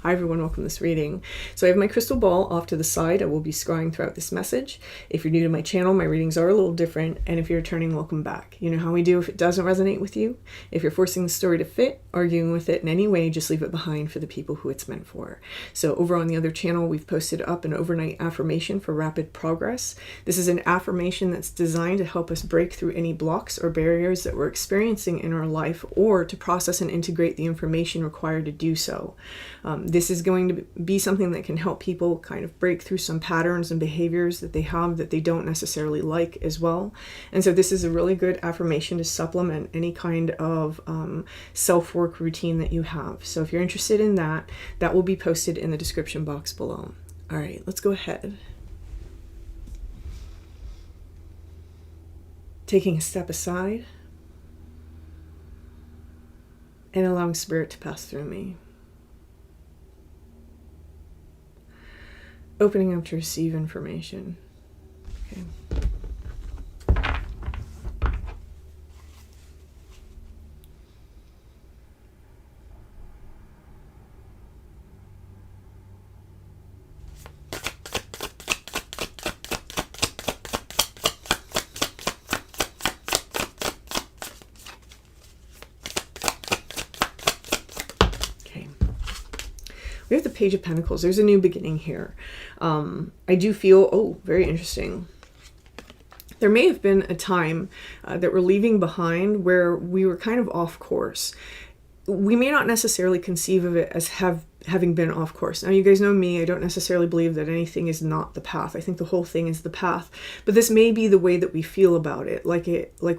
Hi everyone, welcome to this reading. So I have my crystal ball off to the side. I will be scrying throughout this message. If you're new to my channel, my readings are a little different, and if you're returning, welcome back. You know how we do if it doesn't resonate with you. If you're forcing the story to fit, arguing with it in any way, just leave it behind for the people who it's meant for. So over on the other channel, we've posted up an overnight affirmation for rapid progress. This is an affirmation that's designed to help us break through any blocks or barriers that we're experiencing in our life, or to process and integrate the information required to do so. This is going to be something that can help people kind of break through some patterns and behaviors that they have that they don't necessarily like as well. And so this is a really good affirmation to supplement any kind of self-work routine that you have. So if you're interested in that, that will be posted in the description box below. All right, let's go ahead. Taking a step aside and allowing spirit to pass through me. Opening up to receive information. Okay. We have the Page of Pentacles. There's a new beginning here. I do feel, very interesting. There may have been a time that we're leaving behind where we were kind of off course. We may not necessarily conceive of it as having been off course. Now, you guys know me. I don't necessarily believe that anything is not the path. I think the whole thing is the path. But this may be the way that we feel about it, like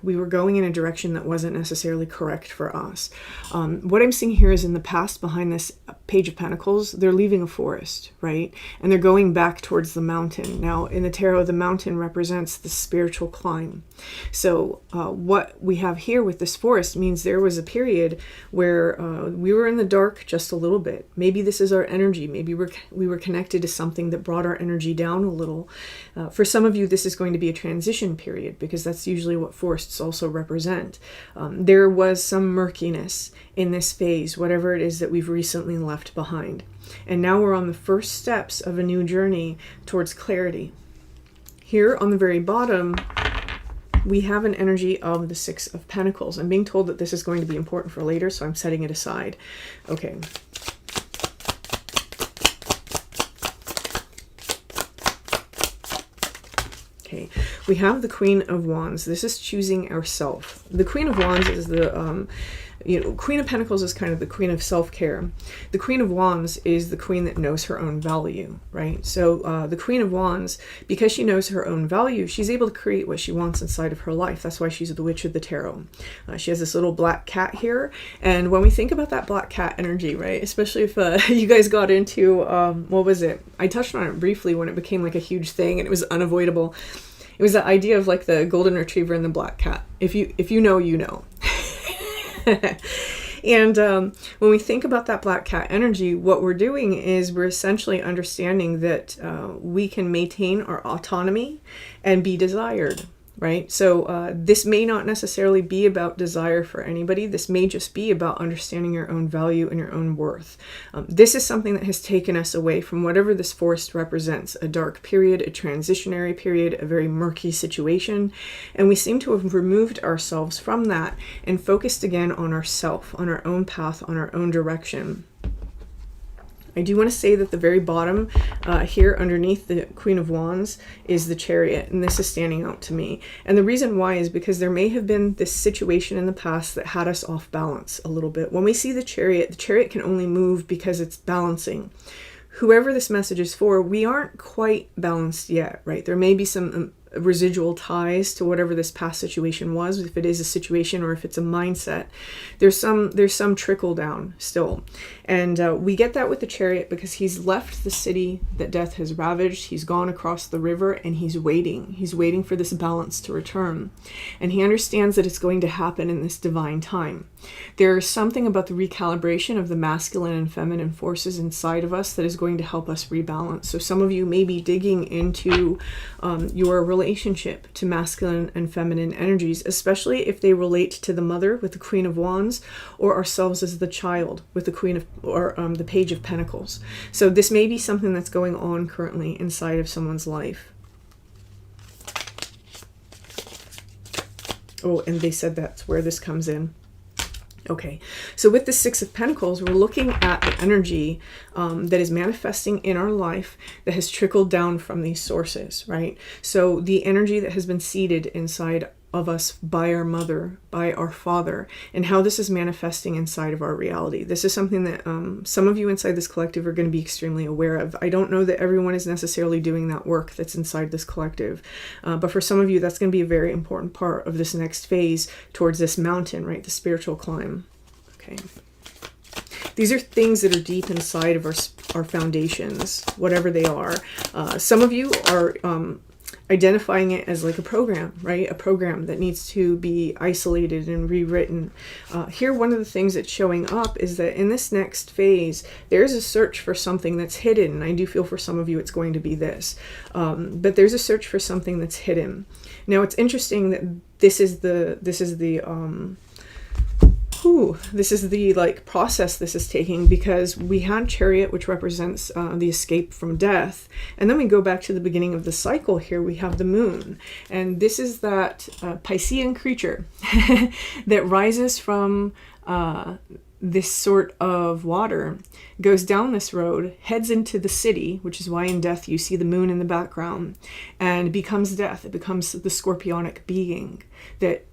we were going in a direction that wasn't necessarily correct for us. What I'm seeing here is in the past, behind this Page of Pentacles, they're leaving a forest, right? And they're going back towards the mountain. Now, in the tarot, the mountain represents the spiritual climb. So what we have here with this forest means there was a period where we were in the dark just a little bit. Maybe this is our energy. Maybe we were connected to something that brought our energy down a little. For some of you, this is going to be a transition period, because that's usually what forests also represent. There was some murkiness in this phase, whatever it is that we've recently left behind. And now we're on the first steps of a new journey towards clarity. Here on the very bottom, we have an energy of the Six of Pentacles. I'm being told that this is going to be important for later, so I'm setting it aside. Okay. Okay, we have the Queen of Wands. This is choosing ourself. The Queen of Wands is the, Queen of Pentacles is kind of the queen of self-care. The Queen of Wands is the queen that knows her own value, right? So the Queen of Wands, because she knows her own value, she's able to create what she wants inside of her life. That's why she's the Witch of the Tarot. She has this little black cat here. And when we think about that black cat energy, right, especially if you guys got into, what was it? I touched on it briefly when it became like a huge thing and it was unavoidable. It was the idea of like the golden retriever and the black cat. If you know, you know. And when we think about that black cat energy, what we're doing is we're essentially understanding that we can maintain our autonomy and be desired, right? So this may not necessarily be about desire for anybody. This may just be about understanding your own value and your own worth. This is something that has taken us away from whatever this forest represents, a dark period, a transitionary period, a very murky situation. And we seem to have removed ourselves from that and focused again on ourself, on our own path, on our own direction. I do want to say that the very bottom here underneath the Queen of Wands is the Chariot, and this is standing out to me. And the reason why is because there may have been this situation in the past that had us off balance a little bit. When we see the Chariot can only move because it's balancing. Whoever this message is for, we aren't quite balanced yet, right? There may be some residual ties to whatever this past situation was, if it is a situation or if it's a mindset. There's some trickle down still. And we get that with the Chariot because he's left the city that death has ravaged. He's gone across the river and he's waiting. He's waiting for this balance to return. And he understands that it's going to happen in this divine time. There's something about the recalibration of the masculine and feminine forces inside of us that is going to help us rebalance. So some of you may be digging into your relationship to masculine and feminine energies, especially if they relate to the mother with the Queen of Wands, or ourselves as the child with the the Page of Pentacles. So this may be something that's going on currently inside of someone's life. Oh, and they said that's where this comes in. Okay, so with the Six of Pentacles, we're looking at the energy that is manifesting in our life that has trickled down from these sources, right? So the energy that has been seeded inside of us by our mother, by our father, and how this is manifesting inside of our reality. This is something that some of you inside this collective are going to be extremely aware of. I don't know that everyone is necessarily doing that work that's inside this collective, but for some of you, that's going to be a very important part of this next phase towards this mountain, right? The spiritual climb. Okay. These are things that are deep inside of our foundations, whatever they are. Some of you are identifying it as like a program, right? A program that needs to be isolated and rewritten. Here, one of the things that's showing up is that in this next phase, there's a search for something that's hidden. And I do feel for some of you, it's going to be this. But there's a search for something that's hidden. Now, it's interesting that this is the like process this is taking, because we had Chariot, which represents the escape from death, and then we go back to the beginning of the cycle. Here we have the moon, and this is that Piscean creature that rises from this sort of water, goes down this road, heads into the city, which is why in Death you see the moon in the background, and becomes death. It becomes the scorpionic being that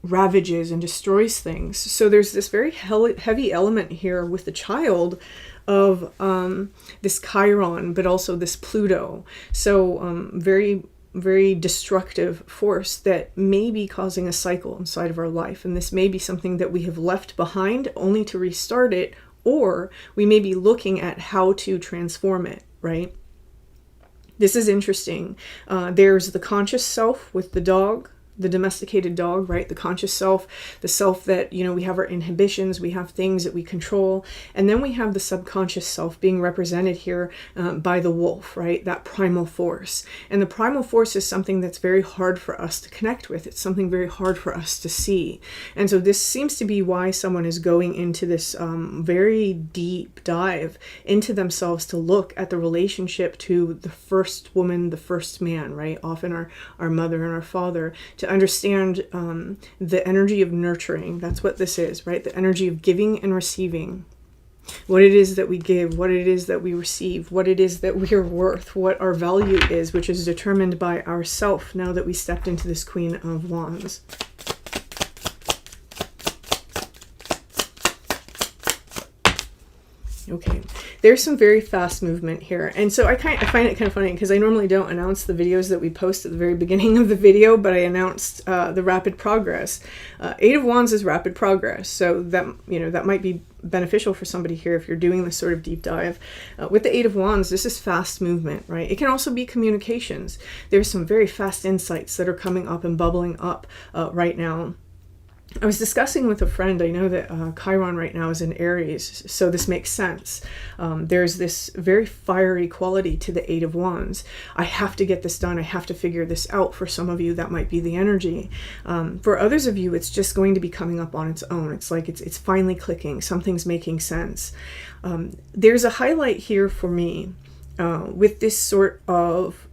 ravages and destroys things. So there's this very heavy element here with the child of this Chiron, but also this Pluto. So very, very destructive force that may be causing a cycle inside of our life. And this may be something that we have left behind only to restart it, or we may be looking at how to transform it, right? This is interesting. There's the conscious self with the dog, the domesticated dog, right? The conscious self, the self that, you know, we have our inhibitions, we have things that we control. And then we have the subconscious self being represented here by the wolf, right? That primal force. And the primal force is something that's very hard for us to connect with. It's something very hard for us to see. And so this seems to be why someone is going into this very deep dive into themselves to look at the relationship to the first woman, the first man, right? Often our mother and our father, to understand the energy of nurturing. That's what this is, right? The energy of giving and receiving. What it is that we give, what it is that we receive, what it is that we are worth, what our value is, which is determined by ourself now that we stepped into this Queen of Wands. Okay, there's some very fast movement here. And so I find it kind of funny because I normally don't announce the videos that we post at the very beginning of the video, but I announced the rapid progress. Eight of Wands is rapid progress. So that, you know, that might be beneficial for somebody here if you're doing this sort of deep dive. With the Eight of Wands, this is fast movement, right? It can also be communications. There's some very fast insights that are coming up and bubbling up right now. I was discussing with a friend, I know that Chiron right now is in Aries, so this makes sense. There's this very fiery quality to the Eight of Wands. I have to get this done. I have to figure this out. For some of you, that might be the energy. For others of you, it's just going to be coming up on its own. It's like it's finally clicking. Something's making sense. There's a highlight here for me with this sort of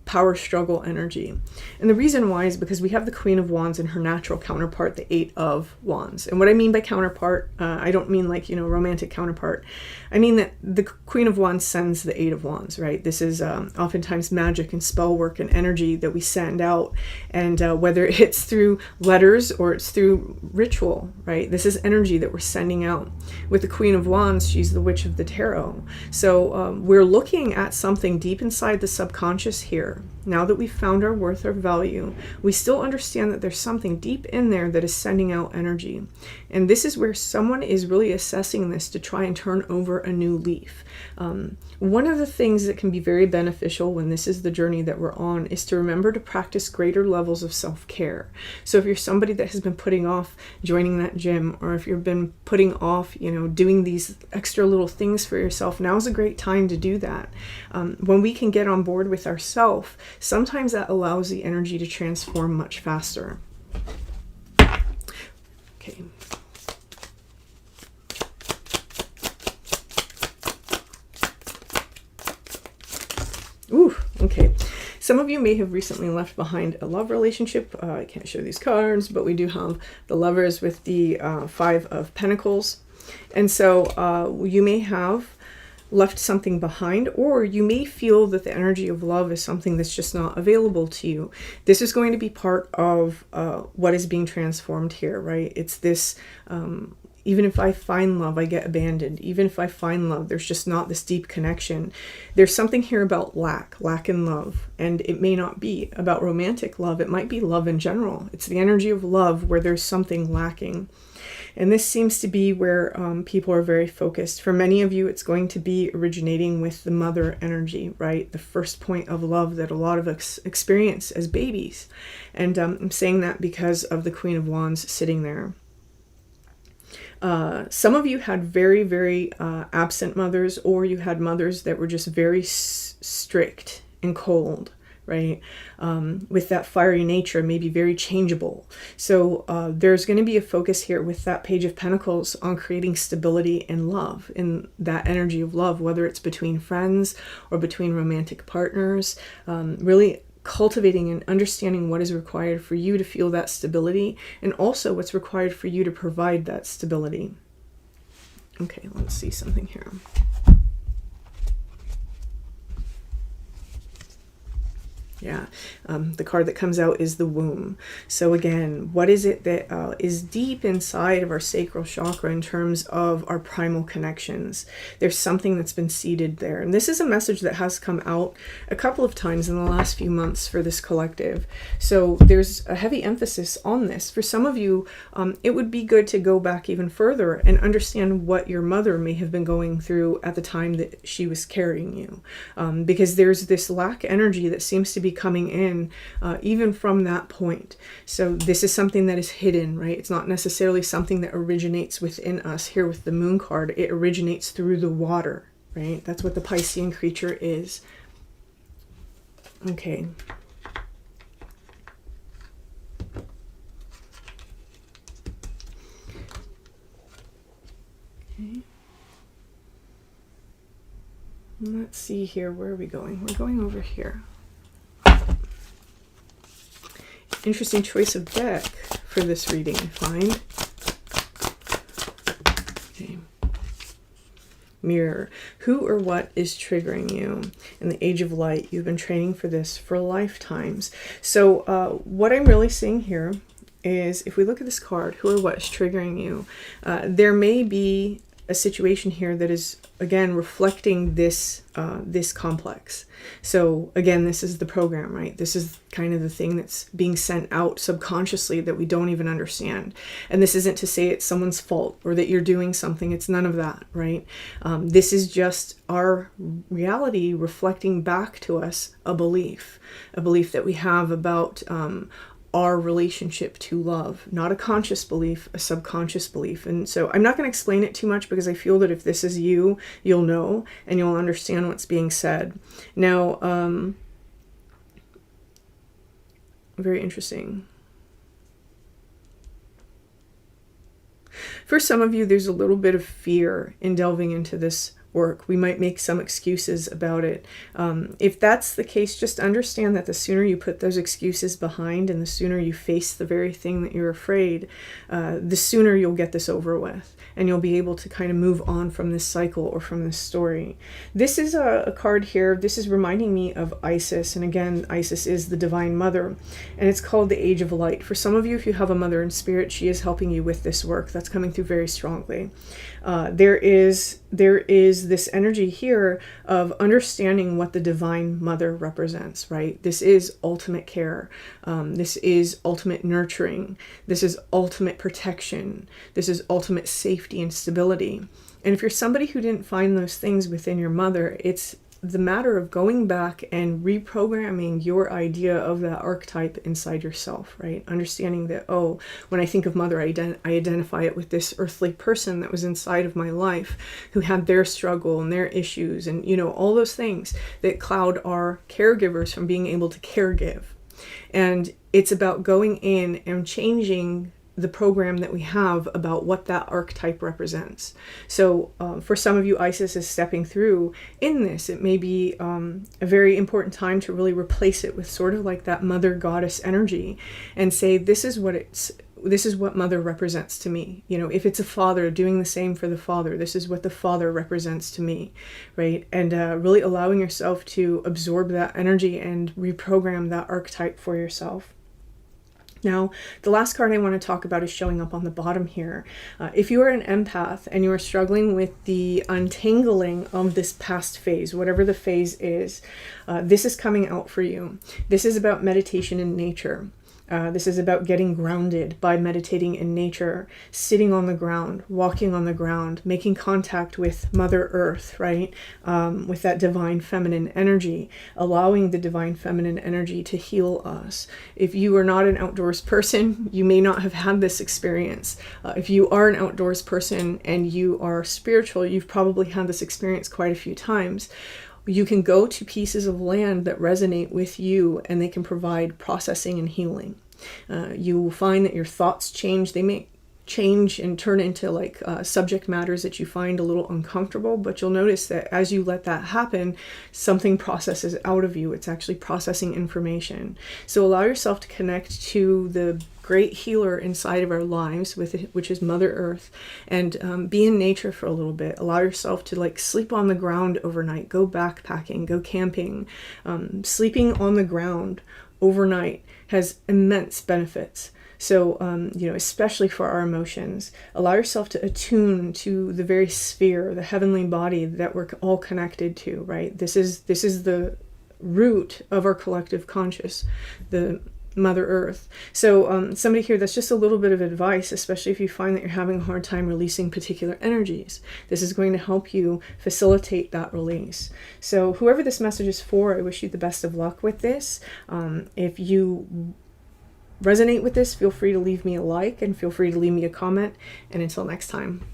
power struggle energy. And the reason why is because we have the Queen of Wands and her natural counterpart, the Eight of Wands. And what I mean by counterpart, I don't mean like, you know, romantic counterpart. I mean that the Queen of Wands sends the Eight of Wands, right? This is oftentimes magic and spell work and energy that we send out. And whether it's through letters or it's through ritual, right? This is energy that we're sending out. With the Queen of Wands, she's the Witch of the Tarot. So we're looking at something deep inside the subconscious here. Now that we've found our worth, our value, we still understand that there's something deep in there that is sending out energy. And this is where someone is really assessing this to try and turn over a new leaf. One of the things that can be very beneficial when this is the journey that we're on is to remember to practice greater levels of self-care. So if you're somebody that has been putting off joining that gym, or if you've been putting off, you know, doing these extra little things for yourself, now's a great time to do that. When we can get on board with ourselves yourself. Sometimes that allows the energy to transform much faster. Okay. Ooh, okay. Some of you may have recently left behind a love relationship. I can't show these cards, but we do have the Lovers with the Five of Pentacles. And so you may have left something behind, or you may feel that the energy of love is something that's just not available to you. This is going to be part of what is being transformed here, right? It's this, even if I find love, I get abandoned. Even if I find love, there's just not this deep connection. There's something here about lack in love. And it may not be about romantic love. It might be love in general. It's the energy of love where there's something lacking. And this seems to be where people are very focused. For many of you, it's going to be originating with the mother energy, right? The first point of love that a lot of us experience as babies. And I'm saying that because of the Queen of Wands sitting there. Some of you had very, very absent mothers, or you had mothers that were just very strict and cold, right? With that fiery nature, maybe very changeable. So there's going to be a focus here with that Page of Pentacles on creating stability and love, in that energy of love, whether it's between friends or between romantic partners, really cultivating and understanding what is required for you to feel that stability, and also what's required for you to provide that stability. Okay, let's see something here. Yeah, the card that comes out is the womb. So again, what is it that is deep inside of our sacral chakra in terms of our primal connections? There's something that's been seeded there. And this is a message that has come out a couple of times in the last few months for this collective. So there's a heavy emphasis on this. For some of you, it would be good to go back even further and understand what your mother may have been going through at the time that she was carrying you. Because there's this lack energy that seems to be coming in even from that point. So this is something that is hidden, right? It's not necessarily something that originates within us. Here with the Moon card, it originates through the water, right? That's what the Piscean creature is. Okay. Okay. Let's see here. Where are we going? We're going over here. Interesting choice of deck for this reading, I find. Okay. Mirror. Who or what is triggering you? In the Age of Light, you've been training for this for lifetimes. So what I'm really seeing here is, if we look at this card, who or what is triggering you, there may be a situation here that is, again, reflecting this this complex. So again, this is the program, right? This is kind of the thing that's being sent out subconsciously that we don't even understand. And this isn't to say it's someone's fault or that you're doing something. It's none of that, right? This is just our reality reflecting back to us a belief that we have about our relationship to love, not a conscious belief, a subconscious belief. And so I'm not going to explain it too much, because I feel that if this is you, you'll know and you'll understand what's being said. Now, very interesting. For some of you, there's a little bit of fear in delving into this work. We might make some excuses about it. If that's the case, just understand that the sooner you put those excuses behind and the sooner you face the very thing that you're afraid, the sooner you'll get this over with, and you'll be able to kind of move on from this cycle or from this story. This is a card here. This is reminding me of Isis. And again, Isis is the Divine Mother, and it's called the Age of Light. For some of you, if you have a mother in spirit, she is helping you with this work. That's coming through very strongly. There is this energy here of understanding what the Divine Mother represents, right? This is ultimate care. This is ultimate nurturing. This is ultimate protection. This is ultimate safety and stability. And if you're somebody who didn't find those things within your mother, it's the matter of going back and reprogramming your idea of that archetype inside yourself, right? Understanding that, oh, when I think of mother, I identify it with this earthly person that was inside of my life who had their struggle and their issues and, all those things that cloud our caregivers from being able to caregive. And it's about going in and changing the program that we have about what that archetype represents. So for some of you, Isis is stepping through in this. It may be a very important time to really replace it with sort of like that mother goddess energy and say, this is what mother represents to me. If it's a father, doing the same for the father. This is what the father represents to me, right? And really allowing yourself to absorb that energy and reprogram that archetype for yourself. Now, the last card I want to talk about is showing up on the bottom here. If you are an empath and you are struggling with the untangling of this past phase, whatever the phase is, this is coming out for you. This is about meditation in nature. This is about getting grounded by meditating in nature, sitting on the ground, walking on the ground, making contact with Mother Earth, right? With that divine feminine energy, allowing the divine feminine energy to heal us. If you are not an outdoors person, you may not have had this experience. If you are an outdoors person and you are spiritual, you've probably had this experience quite a few times. You can go to pieces of land that resonate with you and they can provide processing and healing. You will find that your thoughts change. They may change and turn into like subject matters that you find a little uncomfortable, but you'll notice that as you let that happen, something processes out of you. It's actually processing information. So allow yourself to connect to the great healer inside of our lives, which is Mother Earth, and be in nature for a little bit. Allow yourself to like sleep on the ground overnight, go backpacking, go camping. Sleeping on the ground overnight has immense benefits. So, especially for our emotions, allow yourself to attune to the very sphere, the heavenly body that we're all connected to, right? This is the root of our collective conscious, the Mother Earth. So somebody here, that's just a little bit of advice, especially if you find that you're having a hard time releasing particular energies. This is going to help you facilitate that release. So whoever this message is for, I wish you the best of luck with this. If you resonate with this, feel free to leave me a like and feel free to leave me a comment. And until next time.